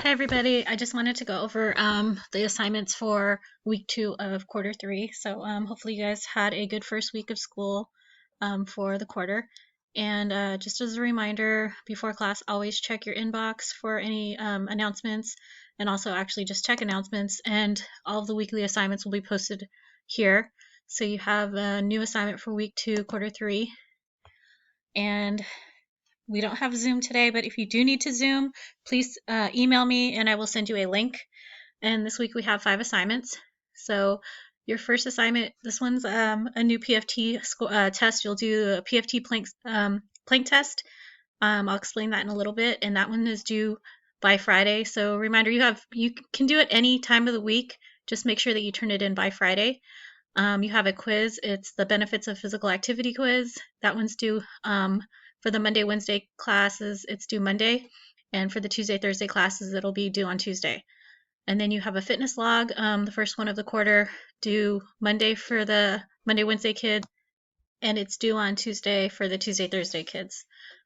Hi everybody, I just wanted to go over the assignments for week 2 of quarter 3. So hopefully you guys had a good first week of school for the quarter. And just as a reminder, before class, always check your inbox for any announcements, and also actually just check announcements, and all of the weekly assignments will be posted here. So you have a new assignment for week 2, quarter 3. And we don't have Zoom today, but if you do need to Zoom, please email me and I will send you a link. And this week we have 5 assignments. So your first assignment, this one's a new PFT test. You'll do a PFT plank test. I'll explain that in a little bit, and that one is due by Friday. So reminder, you can do it any time of the week. Just make sure that you turn it in by Friday. You have a quiz. It's the benefits of physical activity quiz. That one's due for the Monday, Wednesday classes, it's due Monday. And for the Tuesday, Thursday classes, it'll be due on Tuesday. And then you have a fitness log, the first one of the quarter, due Monday for the Monday, Wednesday kids, and it's due on Tuesday for the Tuesday, Thursday kids.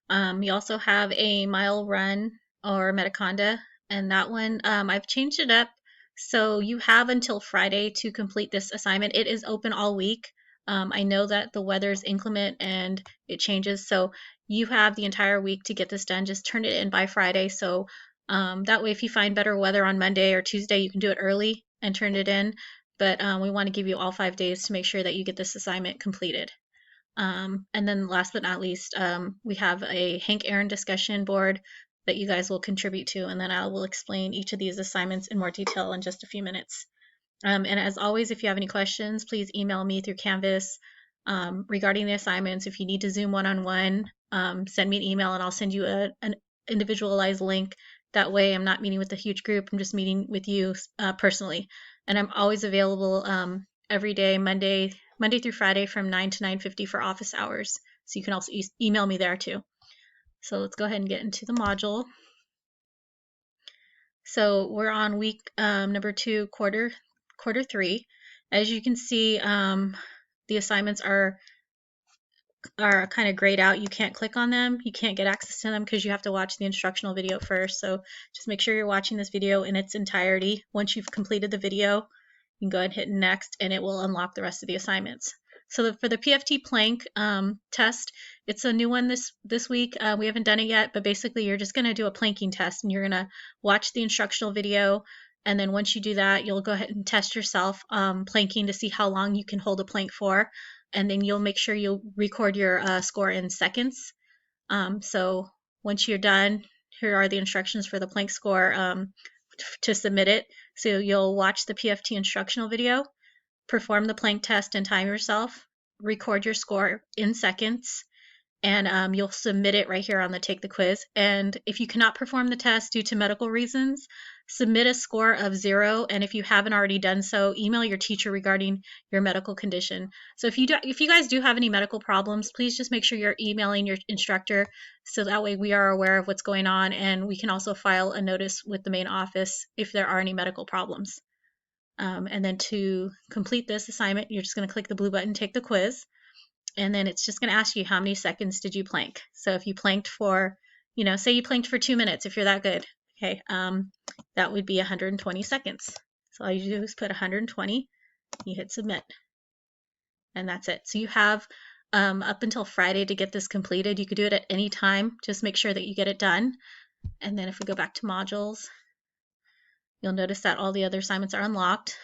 You also have a mile run or Metaconda, and that one, I've changed it up. So you have until Friday to complete this assignment. It is open all week. I know that the weather's inclement and it changes, so you have the entire week to get this done. Just turn it in by Friday. So that way, if you find better weather on Monday or Tuesday, you can do it early and turn it in. But we want to give you all 5 days to make sure that you get this assignment completed. And then last but not least, we have a Hank Aaron discussion board that you guys will contribute to, and then I will explain each of these assignments in more detail in just a few minutes. And as always, if you have any questions, please email me through Canvas regarding the assignments. If you need to Zoom one-on-one, send me an email and I'll send you an individualized link. That way I'm not meeting with a huge group, I'm just meeting with you personally. And I'm always available every day, Monday through Friday from 9 to 9:50 for office hours. So you can also email me there too. So let's go ahead and get into the module. So we're on week number 2, quarter 3. As you can see, the assignments are kind of grayed out. You can't click on them. You can't get access to them because you have to watch the instructional video first. So just make sure you're watching this video in its entirety. Once you've completed the video, you can go ahead and hit next and it will unlock the rest of the assignments. So for the PFT plank test, it's a new one this week. We haven't done it yet, but basically you're just going to do a planking test and you're going to watch the instructional video. And then once you do that, you'll go ahead and test yourself planking to see how long you can hold a plank for. And then you'll make sure you'll record your score in seconds. So once you're done, here are the instructions for the plank score to submit it. So you'll watch the PFT instructional video, perform the plank test and time yourself, record your score in seconds, and you'll submit it right here on the Take the Quiz. And if you cannot perform the test due to medical reasons, submit a score of 0. And if you haven't already done so, email your teacher regarding your medical condition. So if you guys do have any medical problems, please just make sure you're emailing your instructor so that way we are aware of what's going on, and we can also file a notice with the main office if there are any medical problems. And then to complete this assignment, you're just going to click the blue button, Take the Quiz. And then it's just going to ask you how many seconds did you plank. So if you planked for, say you planked for 2 minutes, if you're that good, okay, that would be 120 seconds. So all you do is put 120, you hit submit, and that's it. So you have up until Friday to get this completed. You could do it at any time. Just make sure that you get it done. And then if we go back to modules, you'll notice that all the other assignments are unlocked.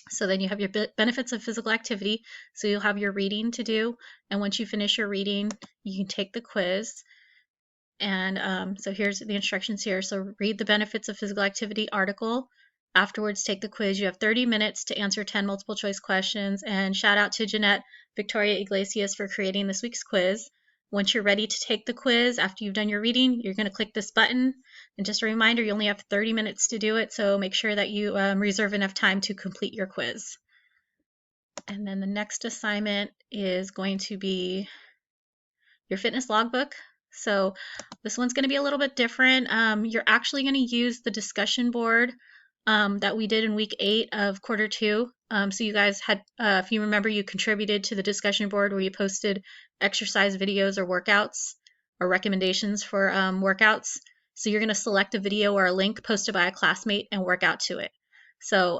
So then you have your benefits of physical activity. So you'll have your reading to do. And once you finish your reading, you can take the quiz. And so here's the instructions here. So read the benefits of physical activity article. Afterwards, take the quiz. You have 30 minutes to answer 10 multiple choice questions. And shout out to Jeanette Victoria Iglesias for creating this week's quiz. Once you're ready to take the quiz, after you've done your reading, you're going to click this button. And just a reminder, you only have 30 minutes to do it, so make sure that you reserve enough time to complete your quiz. And then the next assignment is going to be your fitness logbook. So this one's going to be a little bit different. You're actually going to use the discussion board that we did in week 8 of quarter 2. So you guys had, if you remember, you contributed to the discussion board where you posted exercise videos or workouts or recommendations for workouts. So you're going to select a video or a link posted by a classmate and work out to it. So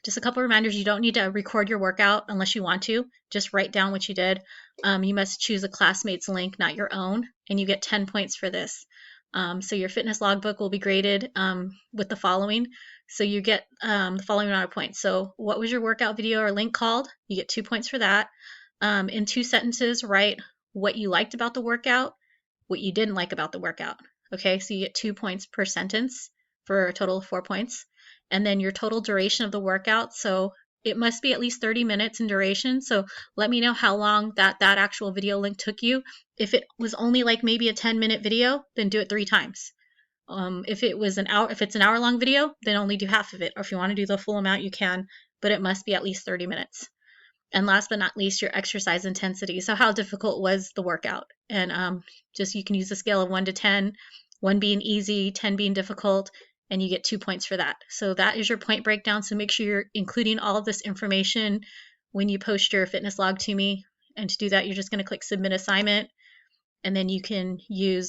just a couple reminders, you don't need to record your workout unless you want to. Just write down what you did. You must choose a classmate's link, not your own, and you get 10 points for this. So your fitness logbook will be graded with the following. So you get the following amount of points. So what was your workout video or link called? You get 2 points for that. In 2 sentences, write what you liked about the workout, what you didn't like about the workout. Okay, so you get 2 points per sentence for a total of 4 points. And then your total duration of the workout. So it must be at least 30 minutes in duration. So let me know how long that actual video link took you. If it was only like maybe a 10-minute video, then do it 3 times. If it's an hour long video, then only do half of it. Or if you want to do the full amount, you can, but it must be at least 30 minutes. And last but not least, your exercise intensity. So how difficult was the workout? And just you can use a scale of 1 to 10, 1 being easy, 10 being difficult, and you get 2 points for that. So that is your point breakdown. So make sure you're including all of this information when you post your fitness log to me. And to do that, you're just going to click submit assignment, and then you can you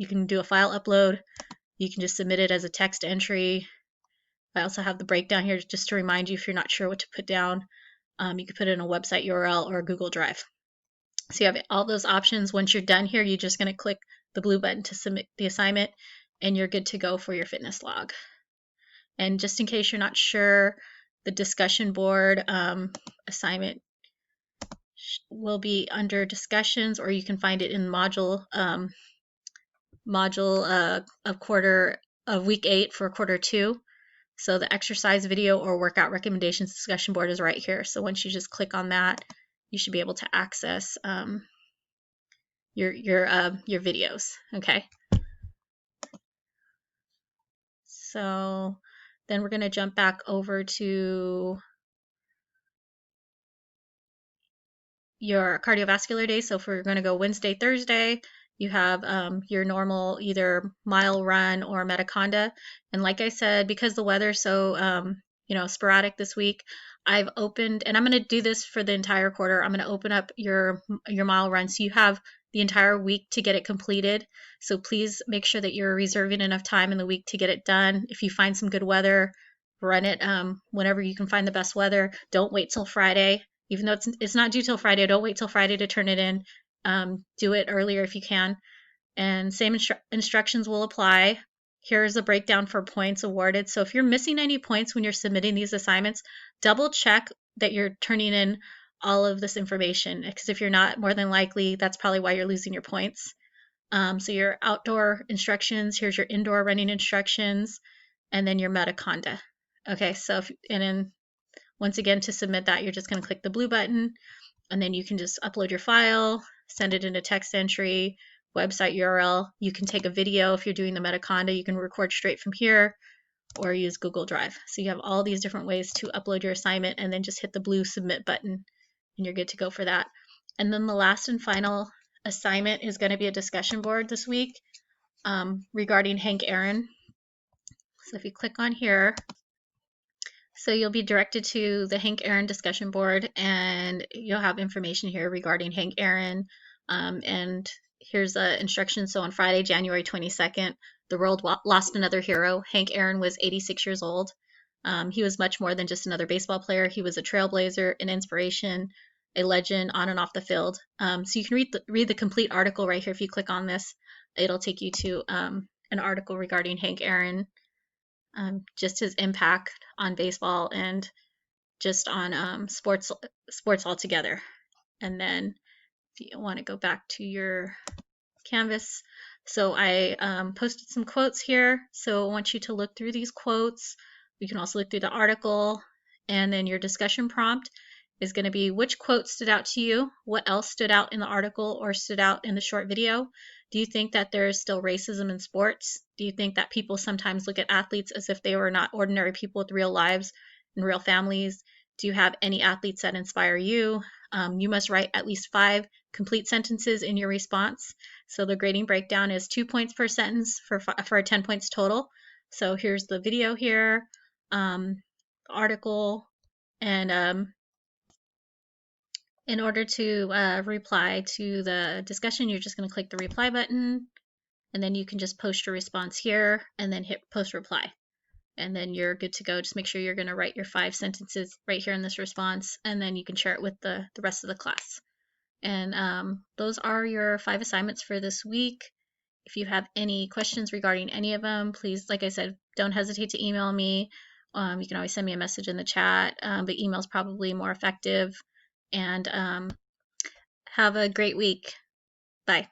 can do a file upload. You can just submit it as a text entry. I also have the breakdown here just to remind you if you're not sure what to put down. You can put it in a website URL or a Google Drive. So you have all those options. Once you're done here, you're just going to click the blue button to submit the assignment, and you're good to go for your fitness log. And just in case you're not sure, the discussion board assignment will be under discussions, or you can find it in module of week 8 for quarter 2. So the exercise video or workout recommendations discussion board is right here. So once you just click on that, you should be able to access your videos. Okay. So then we're going to jump back over to your cardiovascular day. So if we're going to go Wednesday, Thursday, you have your normal either mile run or metaconda. And like I said, because the weather's so sporadic this week, I've opened, and I'm going to do this for the entire quarter. I'm going to open up your mile run so you have the entire week to get it completed. So please make sure that you're reserving enough time in the week to get it done. If you find some good weather, run it whenever you can find the best weather. Don't wait till Friday. Even though it's not due till Friday, don't wait till Friday to turn it in. Do it earlier if you can. And same instructions will apply. Here's a breakdown for points awarded. So if you're missing any points when you're submitting these assignments, double check that you're turning in all of this information, because if you're not, more than likely, that's probably why you're losing your points. So your outdoor instructions, here's your indoor running instructions, and then your metaconda. Okay, so once again, to submit that, you're just going to click the blue button, and then you can just upload your file, send it in a text entry, website URL. You can take a video if you're doing the metaconda. You can record straight from here or use Google Drive. So you have all these different ways to upload your assignment, and then just hit the blue submit button, and you're good to go for that. And then the last and final assignment is going to be a discussion board this week regarding Hank Aaron. So if you click on here, so you'll be directed to the Hank Aaron discussion board, and you'll have information here regarding Hank Aaron. And here's the instructions. So on Friday, January 22nd, the world lost another hero. Hank Aaron was 86 years old. He was much more than just another baseball player. He was a trailblazer, an inspiration, a legend on and off the field. So you can read the complete article right here. If you click on this, it'll take you to an article regarding Hank Aaron. Just his impact on baseball and just on sports altogether. And then if you want to go back to your Canvas, so I posted some quotes here. So I want you to look through these quotes. You can also look through the article, and then your discussion prompt is going to be which quote stood out to you, what else stood out in the article or stood out in the short video. Do you think that there is still racism in sports? Do you think that people sometimes look at athletes as if they were not ordinary people with real lives and real families? Do you have any athletes that inspire you? You must write at least 5 complete sentences in your response. So the grading breakdown is 2 points per sentence for 10 points total. So here's the video here, article, and in order to reply to the discussion, you're just going to click the reply button, and then you can just post your response here and then hit post reply. And then you're good to go. Just make sure you're going to write your 5 sentences right here in this response, and then you can share it with the rest of the class. And those are your 5 assignments for this week. If you have any questions regarding any of them, please, like I said, don't hesitate to email me. You can always send me a message in the chat, but email is probably more effective. And have a great week. Bye.